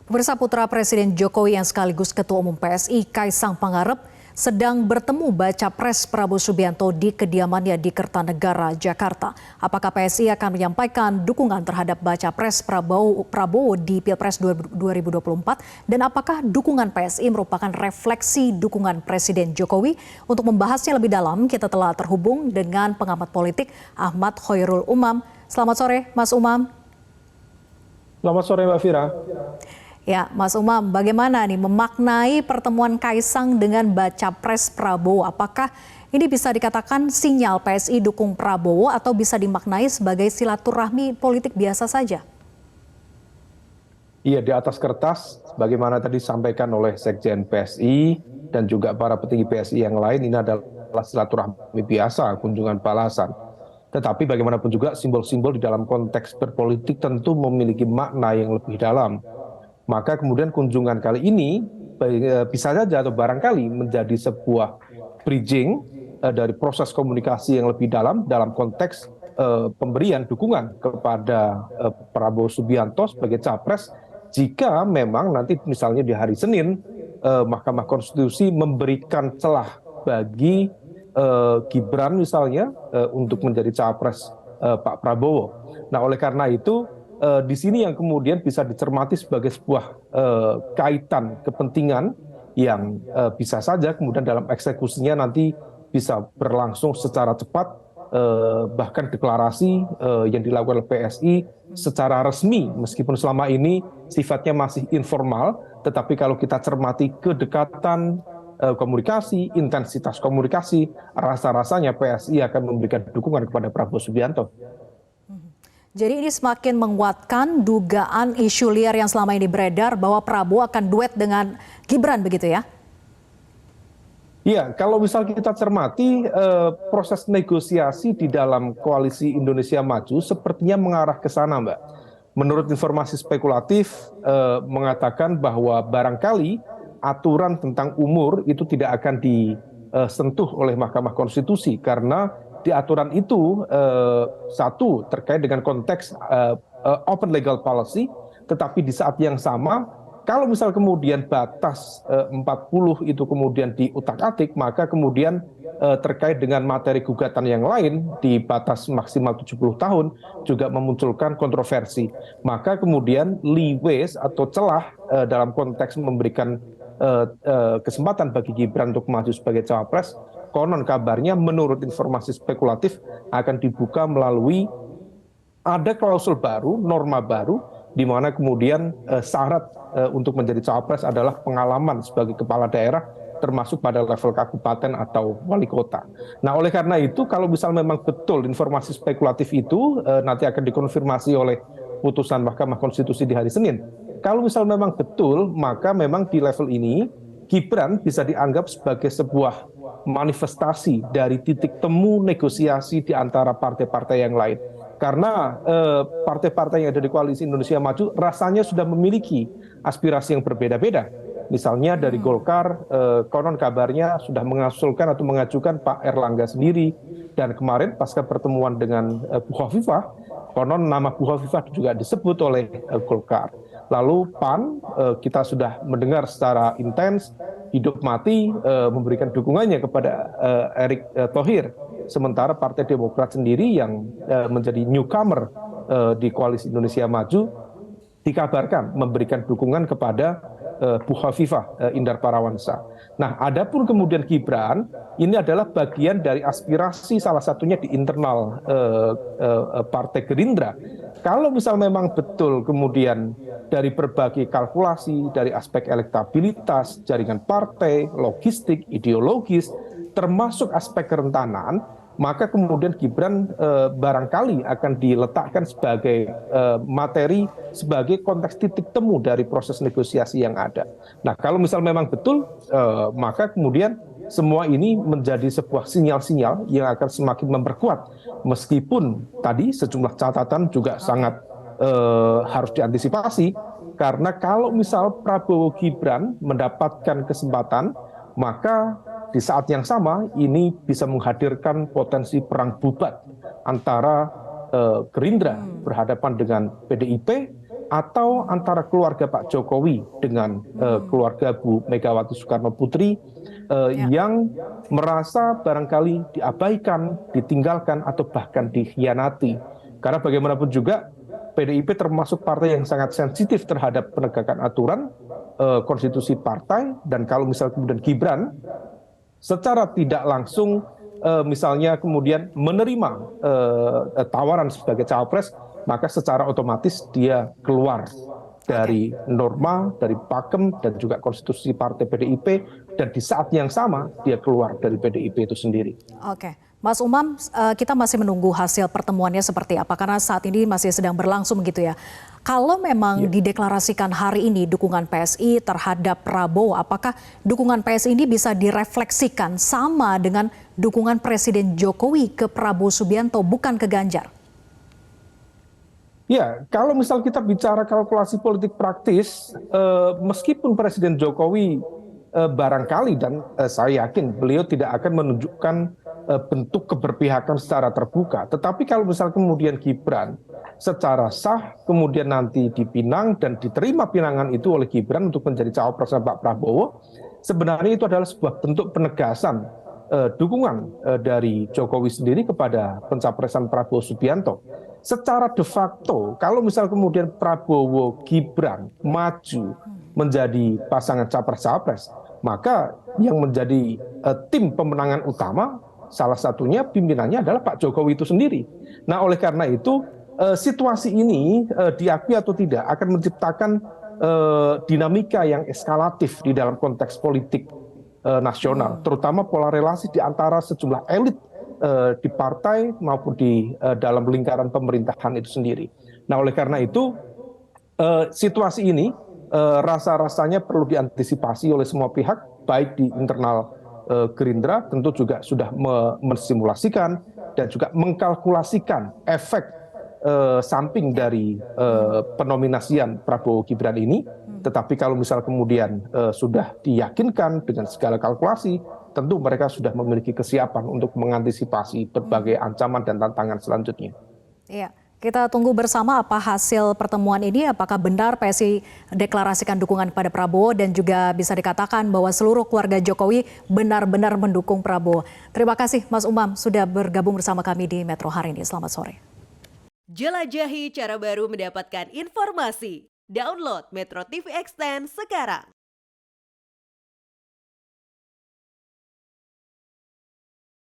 Pemirsa, putra Presiden Jokowi yang sekaligus Ketua Umum PSI Kaisang Pangarep sedang bertemu baca pres Prabowo Subianto di kediamannya di Kertanegara, Jakarta. Apakah PSI akan menyampaikan dukungan terhadap baca pres Prabowo di Pilpres 2024 dan apakah dukungan PSI merupakan refleksi dukungan Presiden Jokowi? Untuk membahasnya lebih dalam, kita telah terhubung dengan pengamat politik Ahmad Khoirul Umam. Selamat sore, Mas Umam. Selamat sore, Mbak Fira. Ya, Mas Umam, bagaimana nih memaknai pertemuan Kaisang dengan baca pres Prabowo? Apakah ini bisa dikatakan sinyal PSI dukung Prabowo atau bisa dimaknai sebagai silaturahmi politik biasa saja? Iya, di atas kertas, bagaimana tadi disampaikan oleh Sekjen PSI dan juga para petinggi PSI yang lain, ini adalah silaturahmi biasa, kunjungan balasan. Tetapi bagaimanapun juga simbol-simbol di dalam konteks berpolitik tentu memiliki makna yang lebih dalam. Maka kemudian kunjungan kali ini bisa saja atau barangkali menjadi sebuah bridging dari proses komunikasi yang lebih dalam konteks pemberian dukungan kepada Prabowo Subianto sebagai capres jika memang nanti misalnya di hari Senin Mahkamah Konstitusi memberikan celah bagi Gibran misalnya untuk menjadi capres Pak Prabowo. Nah, oleh karena itu di sini yang kemudian bisa dicermati sebagai sebuah kaitan kepentingan yang bisa saja kemudian dalam eksekusinya nanti bisa berlangsung secara cepat, bahkan deklarasi yang dilakukan oleh PSI secara resmi meskipun selama ini sifatnya masih informal, tetapi kalau kita cermati kedekatan komunikasi, intensitas komunikasi, rasa-rasanya PSI akan memberikan dukungan kepada Prabowo Subianto. Jadi ini semakin menguatkan dugaan isu liar yang selama ini beredar bahwa Prabowo akan duet dengan Gibran, begitu ya? Iya, kalau misal kita cermati proses negosiasi di dalam koalisi Indonesia Maju sepertinya mengarah ke sana, Mbak. Menurut informasi spekulatif mengatakan bahwa barangkali aturan tentang umur itu tidak akan disentuh oleh Mahkamah Konstitusi karena di aturan itu satu terkait dengan konteks open legal policy, tetapi di saat yang sama kalau misal kemudian batas 40 itu kemudian diutak-atik, maka kemudian terkait dengan materi gugatan yang lain di batas maksimal 70 tahun juga memunculkan kontroversi. Maka kemudian leeways atau celah dalam konteks memberikan kesempatan bagi Gibran untuk maju sebagai cawapres, konon kabarnya menurut informasi spekulatif akan dibuka melalui ada klausul baru, norma baru, di mana kemudian syarat untuk menjadi cawapres adalah pengalaman sebagai kepala daerah, termasuk pada level kabupaten atau wali kota. Nah, oleh karena itu, kalau misal memang betul informasi spekulatif itu nanti akan dikonfirmasi oleh putusan Mahkamah Konstitusi di hari Senin. Kalau misal memang betul, maka memang di level ini Gibran bisa dianggap sebagai sebuah manifestasi dari titik temu negosiasi di antara partai-partai yang lain. Karena partai-partai yang ada di koalisi Indonesia Maju rasanya sudah memiliki aspirasi yang berbeda-beda. Misalnya dari Golkar, konon kabarnya sudah mengusulkan atau mengajukan Pak Erlangga sendiri. Dan kemarin pasca pertemuan dengan Bu Khofifah, konon nama Bu Khofifah juga disebut oleh Golkar. Lalu PAN, kita sudah mendengar secara intens, hidup mati memberikan dukungannya kepada Erick Thohir. Sementara Partai Demokrat sendiri yang menjadi newcomer di Koalisi Indonesia Maju dikabarkan memberikan dukungan kepada Bu Khofifah Indar Parawansa. Nah, adapun kemudian Gibran, ini adalah bagian dari aspirasi salah satunya di internal Partai Gerindra. Kalau misal memang betul kemudian dari berbagai kalkulasi, dari aspek elektabilitas, jaringan partai, logistik, ideologis, termasuk aspek kerentanan, maka kemudian Gibran barangkali akan diletakkan sebagai materi, sebagai konteks titik temu dari proses negosiasi yang ada. Nah, kalau misal memang betul, maka kemudian semua ini menjadi sebuah sinyal-sinyal yang akan semakin memperkuat. Meskipun tadi sejumlah catatan juga sangat harus diantisipasi, karena kalau misal Prabowo Gibran mendapatkan kesempatan, maka di saat yang sama ini bisa menghadirkan potensi perang bubat antara Gerindra berhadapan dengan PDIP atau antara keluarga Pak Jokowi dengan keluarga Bu Megawati Soekarno Putri yang merasa barangkali diabaikan, ditinggalkan, atau bahkan dikhianati. Karena bagaimanapun juga PDIP termasuk partai yang sangat sensitif terhadap penegakan aturan konstitusi partai, dan kalau misalnya kemudian Gibran secara tidak langsung misalnya kemudian menerima tawaran sebagai cawapres, maka secara otomatis dia keluar dari norma, dari pakem, dan juga konstitusi partai PDIP, dan di saat yang sama dia keluar dari PDIP itu sendiri. Oke, Mas Umam, kita masih menunggu hasil pertemuannya seperti apa, karena saat ini masih sedang berlangsung gitu ya. Kalau memang dideklarasikan hari ini dukungan PSI terhadap Prabowo, apakah dukungan PSI ini bisa direfleksikan sama dengan dukungan Presiden Jokowi ke Prabowo Subianto, bukan ke Ganjar? Ya, kalau misal kita bicara kalkulasi politik praktis, meskipun Presiden Jokowi barangkali, dan saya yakin beliau tidak akan menunjukkan bentuk keberpihakan secara terbuka, tetapi kalau misal kemudian Gibran secara sah kemudian nanti dipinang dan diterima pinangan itu oleh Gibran untuk menjadi cawapresnya Pak Prabowo, sebenarnya itu adalah sebuah bentuk penegasan dukungan dari Jokowi sendiri kepada pencapresan Prabowo Subianto. Secara de facto, kalau misal kemudian Prabowo Gibran maju menjadi pasangan capres-capres, maka yang menjadi tim pemenangan utama salah satunya pimpinannya adalah Pak Jokowi itu sendiri. Nah, oleh karena itu situasi ini diakui atau tidak akan menciptakan dinamika yang eskalatif di dalam konteks politik nasional, terutama pola relasi di antara sejumlah elit di partai maupun di dalam lingkaran pemerintahan itu sendiri. Nah, oleh karena itu situasi ini rasa-rasanya perlu diantisipasi oleh semua pihak, baik di internal Gerindra tentu juga sudah mensimulasikan dan juga mengkalkulasikan efek samping dari penominasian Prabowo Gibran ini. Tetapi kalau misal kemudian sudah diyakinkan dengan segala kalkulasi, tentu mereka sudah memiliki kesiapan untuk mengantisipasi berbagai ancaman dan tantangan selanjutnya. Iya, kita tunggu bersama apa hasil pertemuan ini, apakah benar PSI deklarasikan dukungan kepada Prabowo dan juga bisa dikatakan bahwa seluruh keluarga Jokowi benar-benar mendukung Prabowo. Terima kasih Mas Umam sudah bergabung bersama kami di Metro hari ini. Selamat sore. Jelajahi cara baru mendapatkan informasi. Download Metro TV Extend sekarang.